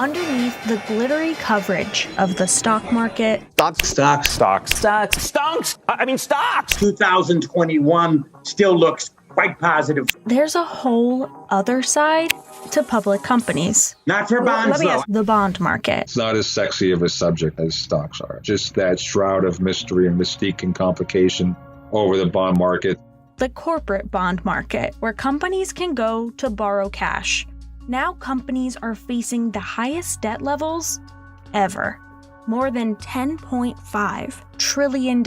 underneath the glittery coverage of the stock market, Stocks. 2021 still looks quite positive. there's a whole other side to public companies. Not for bonds, Let me though. ask, the bond market. It's not as sexy of a subject as stocks are. Just that shroud of mystery and mystique and complication over the bond market. The corporate bond market, where companies can go to borrow cash. Now companies are facing the highest debt levels ever. More than $10.5 trillion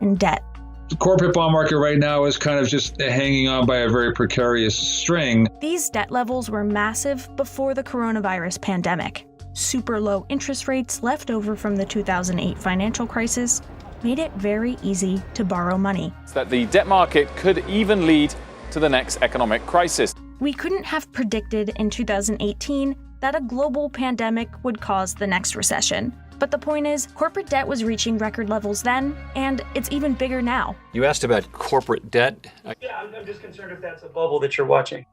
in debt. The corporate bond market right now is kind of just hanging on by a very precarious string. These debt levels were massive before the coronavirus pandemic. Super low interest rates left over from the 2008 financial crisis made it very easy to borrow money. That the debt market could even lead to the next economic crisis. We couldn't have predicted in 2018 that a global pandemic would cause the next recession. But the point is, corporate debt was reaching record levels then, and it's even bigger now. You asked about corporate debt. Yeah, I'm just concerned if that's a bubble that you're watching.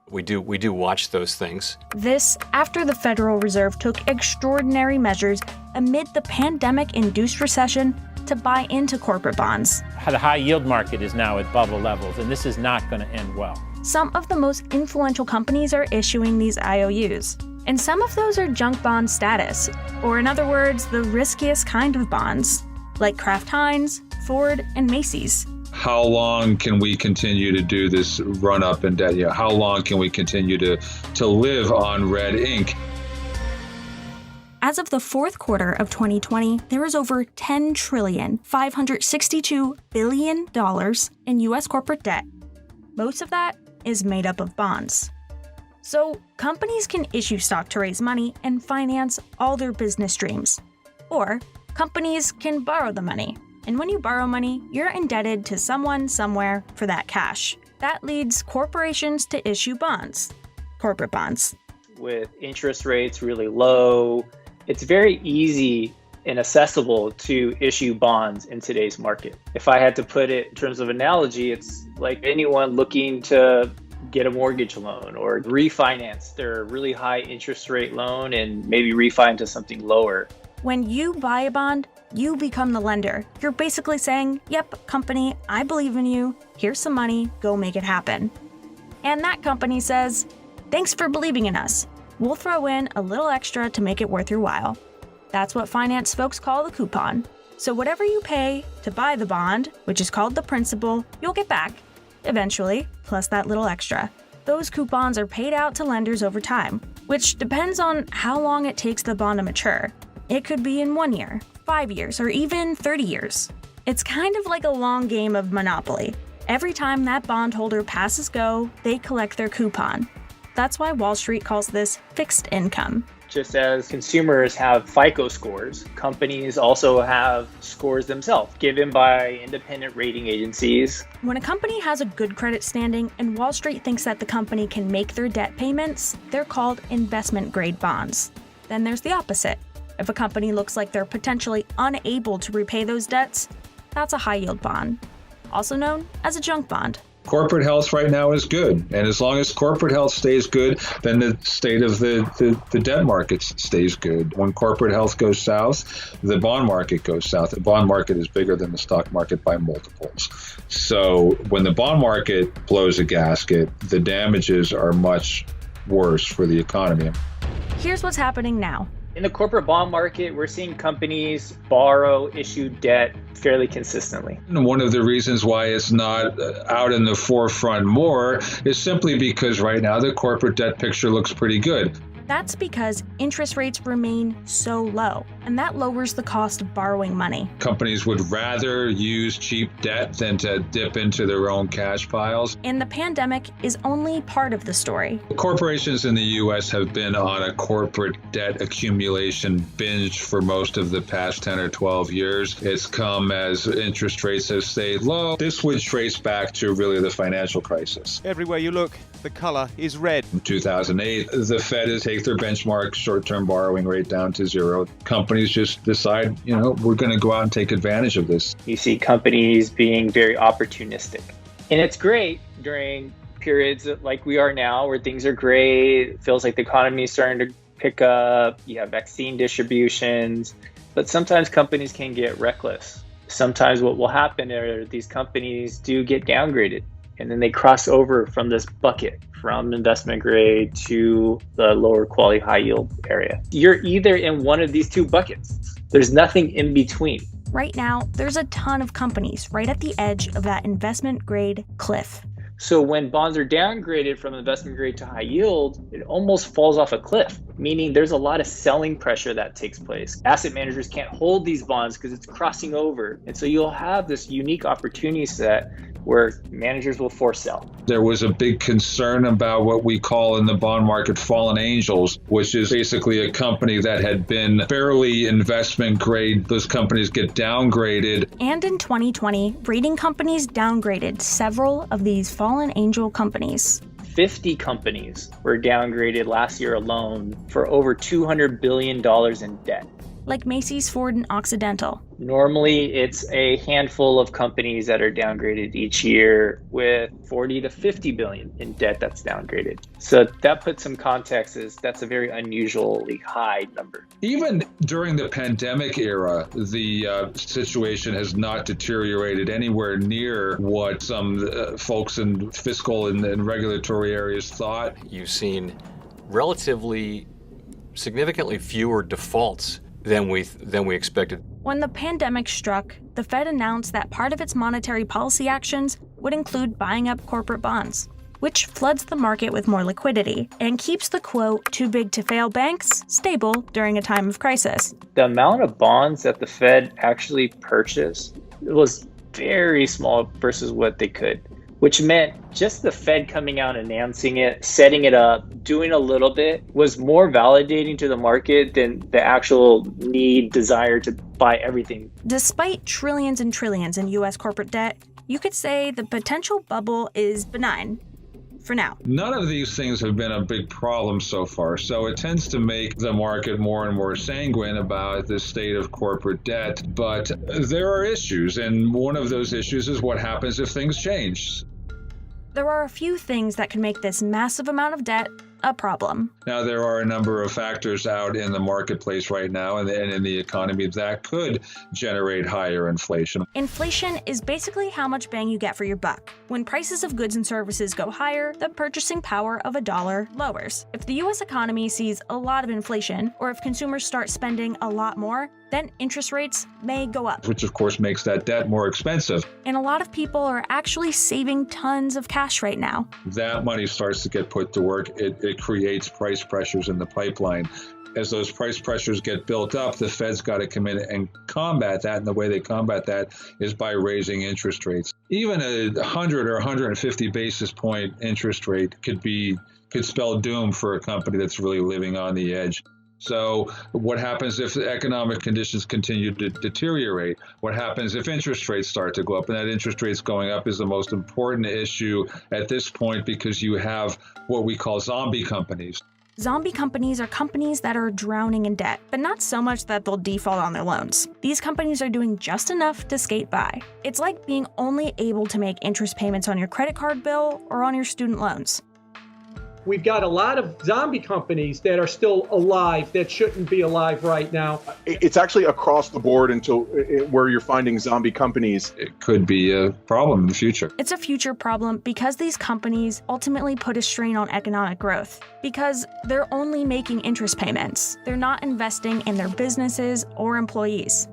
We do watch those things. This after the Federal Reserve took extraordinary measures amid the pandemic-induced recession to buy into corporate bonds. The high yield market is now at bubble levels, and this is not going to end well. Some of the most influential companies are issuing these IOUs, and some of those are junk bond status, or in other words, the riskiest kind of bonds, like Kraft Heinz, Ford, and Macy's. How long can we continue to do this run up in debt? How long can we continue to live on red ink? As of the fourth quarter of 2020, there is over $10,562 billion in U.S. corporate debt. Most of that is made up of bonds. So companies can issue stock to raise money and finance all their business dreams. Or companies can borrow the money. And when you borrow money, you're indebted to someone somewhere for that cash. That leads corporations to issue bonds, corporate bonds. With interest rates really low, it's very easy and accessible to issue bonds in today's market. If I had to put it in terms of analogy, it's like anyone looking to get a mortgage loan or refinance their really high interest rate loan and maybe refi into something lower. When you buy a bond, you become the lender. You're basically saying, yep, company, I believe in you. Here's some money, go make it happen. And that company says, thanks for believing in us. We'll throw in a little extra to make it worth your while. That's what finance folks call the coupon. So whatever you pay to buy the bond, which is called the principal, you'll get back, eventually, plus that little extra. Those coupons are paid out to lenders over time, which depends on how long it takes the bond to mature. It could be in 1 year, 5 years, or even 30 years. It's kind of like a long game of Monopoly. Every time that bondholder passes go, they collect their coupon. That's why Wall Street calls this fixed income. Just as consumers have FICO scores, companies also have scores themselves, given by independent rating agencies. When a company has a good credit standing and Wall Street thinks that the company can make their debt payments, they're called investment-grade bonds. Then there's the opposite. If a company looks like they're potentially unable to repay those debts, that's a high-yield bond, also known as a junk bond. Corporate health right now is good. And as long as corporate health stays good, then the state of the debt markets stays good. When corporate health goes south, the bond market goes south. The bond market is bigger than the stock market by multiples. So when the bond market blows a gasket, the damages are much worse for the economy. Here's what's happening now. In the corporate bond market, we're seeing companies borrow, issue debt fairly consistently. And one of the reasons why it's not out in the forefront more is simply because right now the corporate debt picture looks pretty good. That's because interest rates remain so low, and that lowers the cost of borrowing money. Companies would rather use cheap debt than to dip into their own cash piles. And the pandemic is only part of the story. Corporations in the U.S. have been on a corporate debt accumulation binge for most of the past 10 or 12 years. It's come as interest rates have stayed low. This would trace back to really the financial crisis. Everywhere you look, the color is red. In 2008, the Fed has taken their benchmark short-term borrowing rate down to zero. Companies just decide, we're going to go out and take advantage of this. You see companies being very opportunistic. And it's great during periods like we are now where things are great. It feels like the economy is starting to pickup, you have vaccine distributions, but sometimes companies can get reckless. Sometimes what will happen are these companies do get downgraded, and then they cross over from this bucket, from investment grade to the lower quality high yield area. You're either in one of these two buckets. There's nothing in between. Right now, there's a ton of companies right at the edge of that investment grade cliff. So when bonds are downgraded from investment grade to high yield, it almost falls off a cliff, meaning there's a lot of selling pressure that takes place. Asset managers can't hold these bonds because it's crossing over. And so you'll have this unique opportunity set where managers will force sell. There was a big concern about what we call in the bond market fallen angels, which is basically a company that had been barely investment grade. Those companies get downgraded. And in 2020, rating companies downgraded several of these fallen angel companies. 50 companies were downgraded last year alone for over $200 billion in debt. Like Macy's, Ford, and Occidental. Normally, it's a handful of companies that are downgraded each year with 40 to 50 billion in debt that's downgraded. So that puts some context as that's a very unusually high number. Even during the pandemic era, the situation has not deteriorated anywhere near what some folks in fiscal and regulatory areas thought. You've seen relatively significantly fewer defaults than we expected. When the pandemic struck, the Fed announced that part of its monetary policy actions would include buying up corporate bonds, which floods the market with more liquidity and keeps the quote "too big to fail" banks stable during a time of crisis. The amount of bonds that the Fed actually purchased was very small versus what they could, which meant just the Fed coming out, announcing it, setting it up, doing a little bit was more validating to the market than the actual desire to buy everything. Despite trillions and trillions in U.S. corporate debt, you could say the potential bubble is benign. For now. None of these things have been a big problem so far, so it tends to make the market more and more sanguine about the state of corporate debt. But there are issues, and one of those issues is what happens if things change. There are a few things that can make this massive amount of debt a problem. Now, there are a number of factors out in the marketplace right now and in the economy that could generate higher inflation. Inflation is basically how much bang you get for your buck. When prices of goods and services go higher, the purchasing power of a dollar lowers. If the U.S. economy sees a lot of inflation, or if consumers start spending a lot more, then interest rates may go up. Which, of course, makes that debt more expensive. And a lot of people are actually saving tons of cash right now. That money starts to get put to work. It creates price pressures in the pipeline. As those price pressures get built up, the Fed's got to come in and combat that. And the way they combat that is by raising interest rates. Even a 100 or 150 basis point interest rate could spell doom for a company that's really living on the edge. So what happens if the economic conditions continue to deteriorate? What happens if interest rates start to go up? And that interest rates going up is the most important issue at this point because you have what we call zombie companies. Zombie companies are companies that are drowning in debt, but not so much that they'll default on their loans. These companies are doing just enough to skate by. It's like being only able to make interest payments on your credit card bill or on your student loans. We've got a lot of zombie companies that are still alive that shouldn't be alive right now. It's actually across the board until where you're finding zombie companies. It could be a problem in the future. It's a future problem because these companies ultimately put a strain on economic growth because they're only making interest payments. They're not investing in their businesses or employees.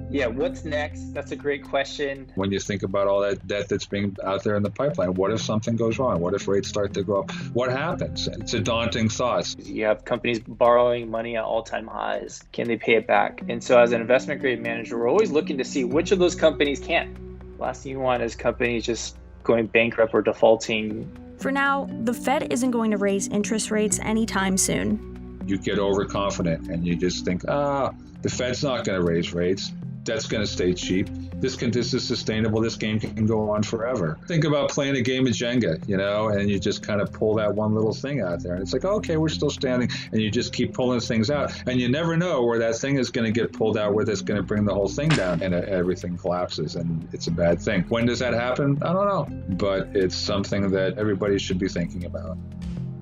Yeah, what's next? That's a great question. When you think about all that debt that's being out there in the pipeline, what if something goes wrong? What if rates start to go up? What happens? It's a daunting thought. You have companies borrowing money at all-time highs. Can they pay it back? And so as an investment grade manager, we're always looking to see which of those companies can't. Last thing you want is companies just going bankrupt or defaulting. For now, the Fed isn't going to raise interest rates anytime soon. You get overconfident and you just think, the Fed's not going to raise rates. Debt's going to stay cheap. This is sustainable. This game can go on forever. Think about playing a game of Jenga, and you just kind of pull that one little thing out there. And it's like, okay, we're still standing. And you just keep pulling things out. And you never know where that thing is going to get pulled out, where that's going to bring the whole thing down. And everything collapses. And it's a bad thing. When does that happen? I don't know. But it's something that everybody should be thinking about.